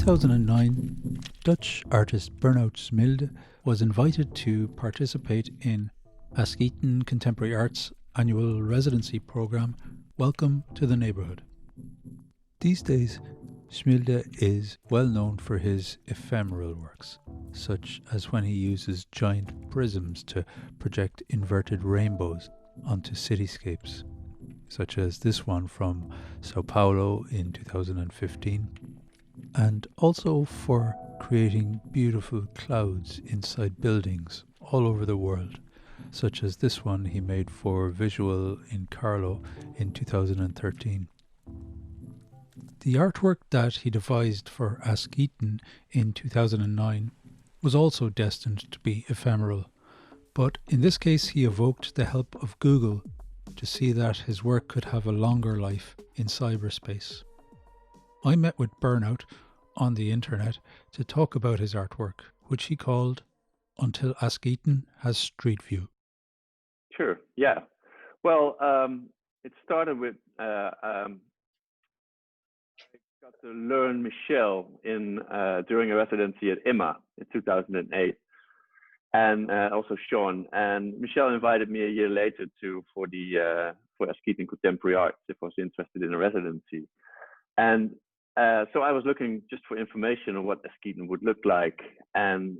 2009, Dutch artist Berndnaut Smilde was invited to participate in Askeaton Contemporary Arts annual residency program, Welcome to the Neighbourhood. These days, Smilde is well known for his ephemeral works, such as when he uses giant prisms to project inverted rainbows onto cityscapes, such as this one from Sao Paulo in 2015, and also for creating beautiful clouds inside buildings all over the world, such as this one he made for Visual in Carlo in 2013. The artwork that he devised for Askeaton in 2009 was also destined to be ephemeral, but in this case he evoked the help of Google to see that his work could have a longer life in cyberspace. I met with Berndnaut on the internet to talk about his artwork, which he called Until Askeaton Has Streetview. Sure, yeah. Well, it started with I got to learn Michel during a residency at IMA in 2008, and also Sean. And Michel invited me a year later for Askeaton Contemporary Arts if I was interested in a residency. And so I was looking just for information on what Askeaton would look like. And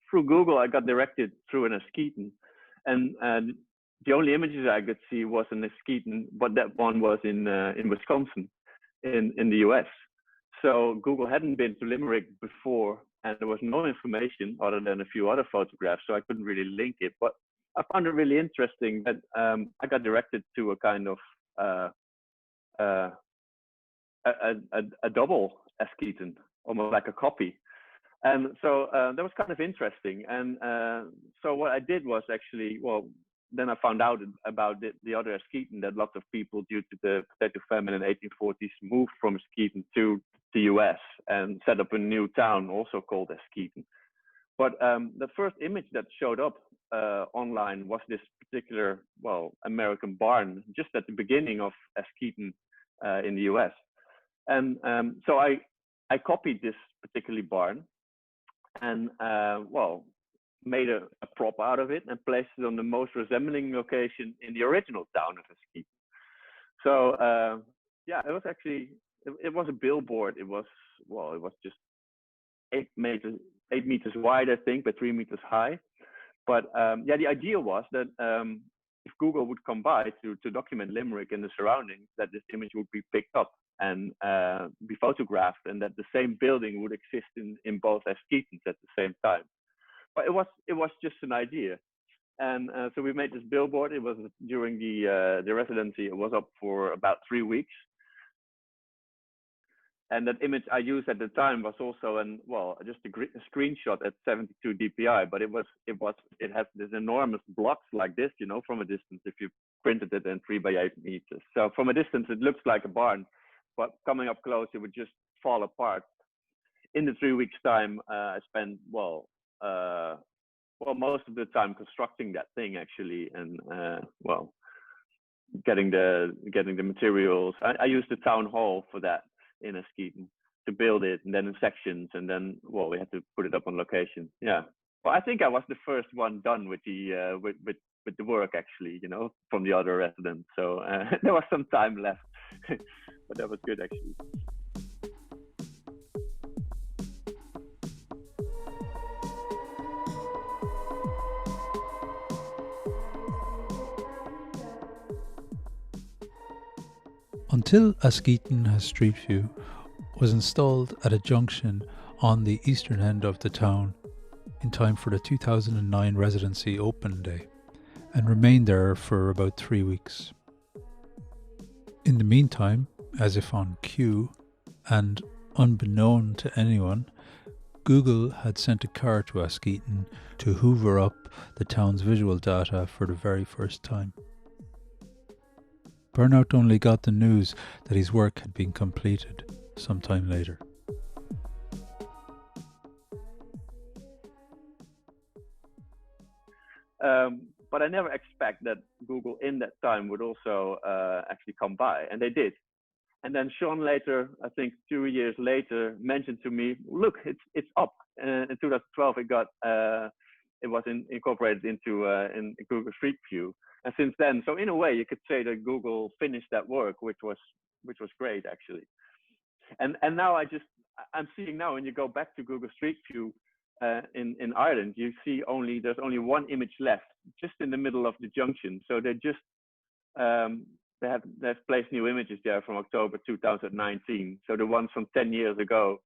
through Google, I got directed through an Askeaton. And the only images I could see was an Askeaton, but that one was in Wisconsin, in the US. So Google hadn't been to Limerick before, and there was no information other than a few other photographs, so I couldn't really link it. But I found it really interesting that I got directed to a kind of a double Askeaton, almost like a copy. And so that was kind of interesting. And so what I did was actually, well, then I found out about the other Askeaton, that lots of people, due to the potato famine in the 1840s, moved from Askeaton to the US and set up a new town also called Askeaton. But the first image that showed up online was this particular, well, American barn just at the beginning of Askeaton in the US. And so I copied this particular barn and, well, made a prop out of it and placed it on the most resembling location in the original town of Askeaton. So yeah, it was actually, it was a billboard. It was just 8 meters wide, I think, but 3 meters high. But yeah, the idea was that if Google would come by to document Limerick and the surroundings, that this image would be picked up and be photographed, and that the same building would exist in both Askeatons at the same time. But it was just an idea, and so we made this billboard. It was during the residency. It was up for about 3 weeks, and that image I used at the time was also just a screenshot at 72 dpi. But it has this enormous blocks like this, you know, from a distance. If you printed it in 3 by 8 meters, so from a distance it looks like a barn, but coming up close it would just fall apart. In the 3 weeks time, I spent most of the time constructing that thing actually, and getting the materials. I used the town hall for that in Askeaton to build it, and then in sections, and then we had to put it up on location. Yeah, well, I think I was the first one done with the with the work actually, you know, from the other residents. So there was some time left, but that was good actually. Until Askeaton Has Streetview was installed at a junction on the eastern end of the town in time for the 2009 residency open day, and remained there for about 3 weeks. In the meantime, as if on cue, and unbeknown to anyone, Google had sent a car to Askeaton to hoover up the town's visual data for the very first time. Berndnaut only got the news that his work had been completed sometime later. But I never expect that Google in that time would also actually come by, and they did. And then Sean later, I think 2 years later, mentioned to me, look, it's up. In 2012, it was incorporated into in Google Street View. And since then, so in a way, you could say that Google finished that work, which was great actually. And now I'm seeing now when you go back to Google Street View in Ireland, you see there's only one image left, just in the middle of the junction. So they've placed new images there from October 2019. So the ones from 10 years ago,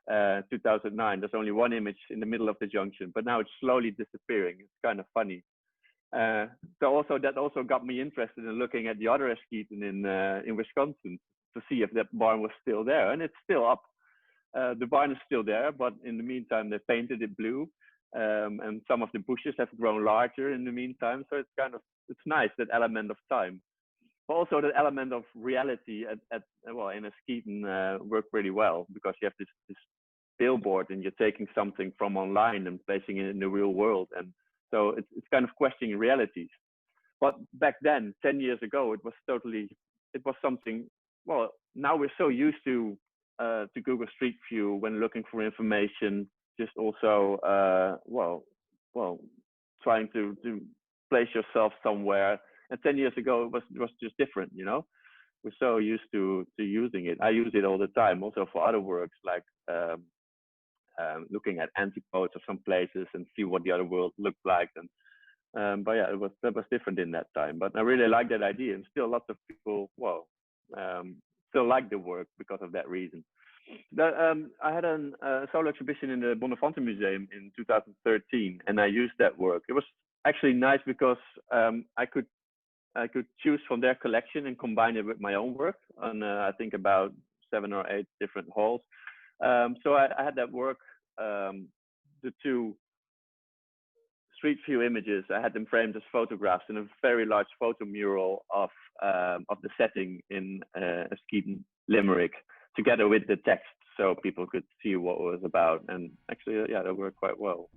2009, there's only one image in the middle of the junction, but now it's slowly disappearing. It's kind of funny. So that also got me interested in looking at the other Askeaton in Wisconsin to see if that barn was still there, and it's still up. The barn is still there, but in the meantime they painted it blue, and some of the bushes have grown larger in the meantime. So it's nice, that element of time. But also the element of reality in Askeaton worked really well, because you have this billboard and you're taking something from online and placing it in the real world, and so it's kind of questioning realities. But back then, 10 years ago, it was something. Well, now we're so used to Google Street View when looking for information, just also trying to place yourself somewhere. And 10 years ago, it was just different, you know. We're so used to using it. I use it all the time, also for other works, like looking at antipodes of some places and see what the other world looked like. And but yeah, that was different in that time. But I really like that idea, and still lots of people still like the work because of that reason. I had a solo exhibition in the Bonnefante Museum in 2013, and I used that work. It was actually nice because I could choose from their collection and combine it with my own work on I think about 7 or 8 different halls. So I had that work, the 2 Street View images. I had them framed as photographs in a very large photo mural of the setting in Askeaton, Limerick, together with the text, so people could see what it was about. And actually, yeah, that worked quite well.